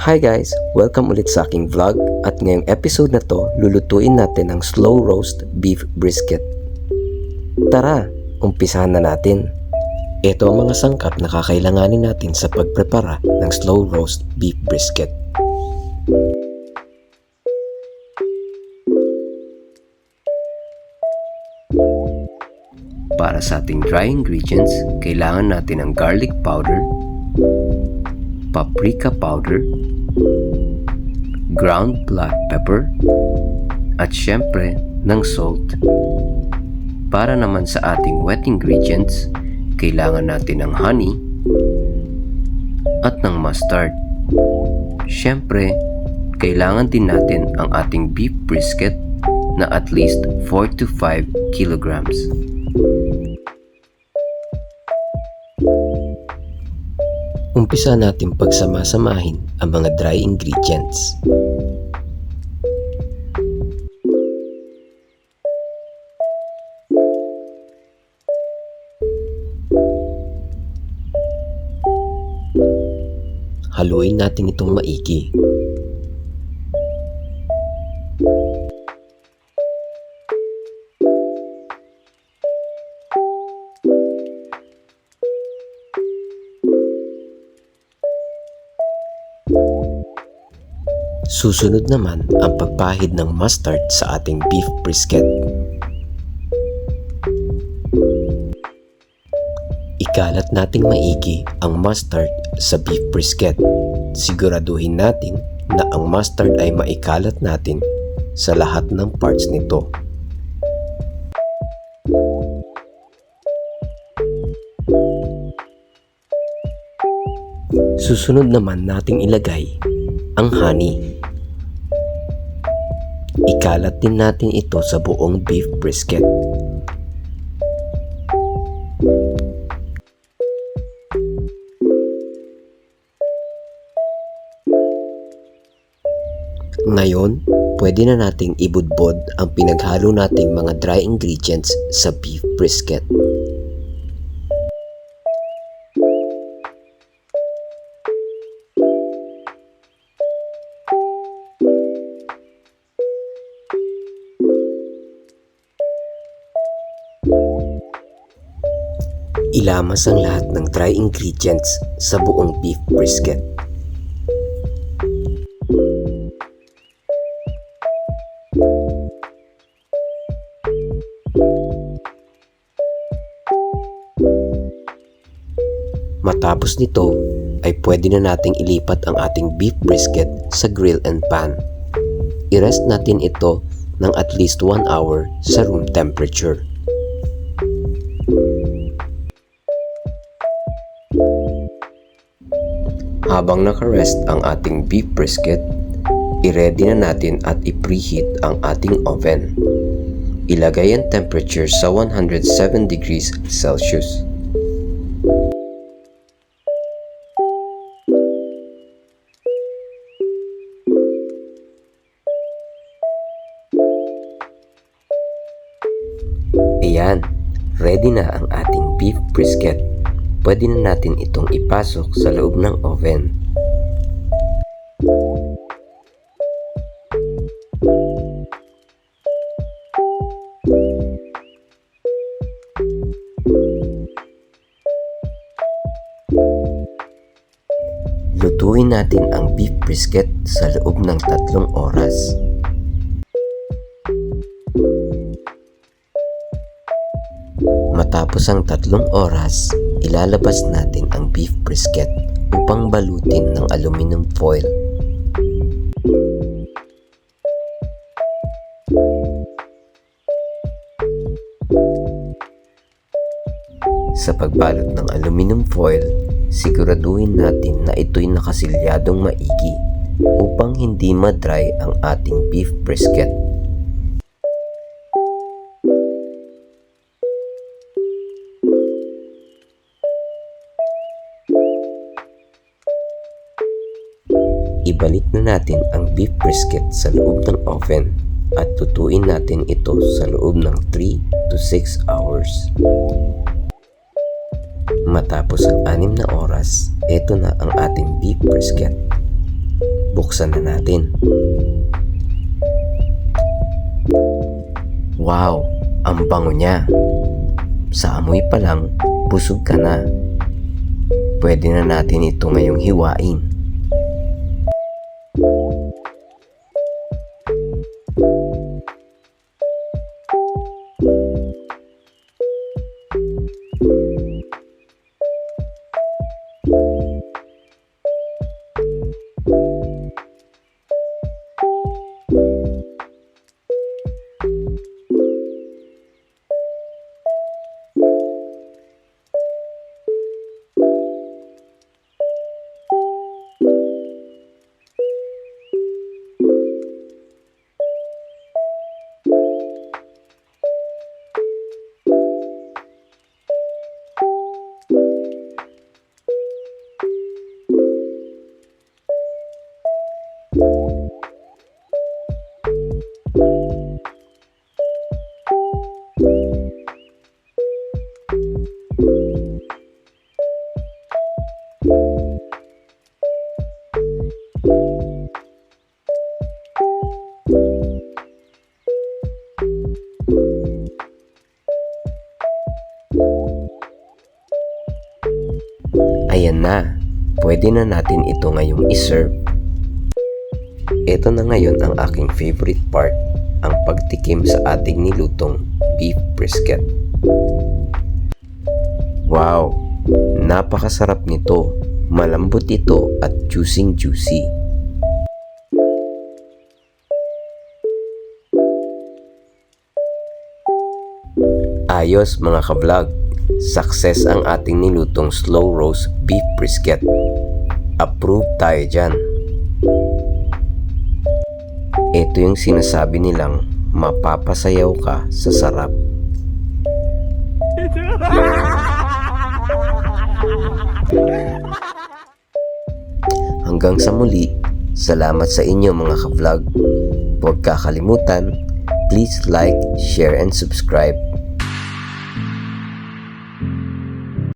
Hi guys! Welcome ulit sa aking vlog at ngayong episode na to, lulutuin natin ang slow roast beef brisket. Tara, umpisahan na natin. Ito ang mga sangkap na kakailanganin natin sa pagprepara ng slow roast beef brisket. Para sa ating dry ingredients, kailangan natin ng garlic powder, paprika powder, ground black pepper, at syempre ng salt. Para naman sa ating wet ingredients, kailangan natin ng honey at ng mustard. Syempre, kailangan din natin ang ating beef brisket na at least 4 to 5 kilograms. Umpisa natin pagsama-samahin ang mga dry ingredients. Haluin natin itong maigi. Susunod naman ang pagpahid ng mustard sa ating beef brisket. Ikalat nating maigi ang mustard sa beef brisket. Siguraduhin natin na ang mustard ay maikalat natin sa lahat ng parts nito. Susunod naman nating ilagay ang honey. Ikalat din natin ito sa buong beef brisket. Ngayon, pwede na nating ibudbod ang pinaghalo nating mga dry ingredients sa beef brisket. Ilamas ang lahat ng dry ingredients sa buong beef brisket. Matapos nito, ay pwede na nating ilipat ang ating beef brisket sa grill and pan. I-rest natin ito ng at least 1 hour sa room temperature. Habang naka-rest ang ating beef brisket, i-ready na natin at i-preheat ang ating oven. Ilagay ang temperature sa 107 degrees Celsius. Ayan, ready na ang ating beef brisket. Pwede na natin itong ipasok sa loob ng oven. Lutuin natin ang beef brisket sa loob ng 3 oras. Matapos ang 3 oras, ilalabas natin ang beef brisket upang balutin ng aluminum foil. Sa pagbalot ng aluminum foil, siguraduhin natin na ito'y nakasilyadong maigi upang hindi ma-dry ang ating beef brisket. Ibalik na natin ang beef brisket sa loob ng oven at tutuin natin ito sa loob ng 3 to 6 hours. Matapos ang 6 na oras, ito na ang ating beef brisket. buksan na natin. Wow, ang bango niya. Sa amoy pa lang, busog ka na. Pwede na natin ito ngayong hiwain. Ayan na, pwede na natin ito ngayong iserve. Ito na ngayon ang aking favorite part, ang pagtikim sa ating nilutong beef brisket. Wow, napakasarap nito, malambot ito at juicy. Ayos mga ka-vlog, success ang ating nilutong slow roast beef brisket. Approve tayo dyan. Ito yung sinasabi nilang mapapasayaw ka sa sarap. Hanggang sa muli, salamat sa inyo mga ka-vlog. Huwag kakalimutan, please like, share and subscribe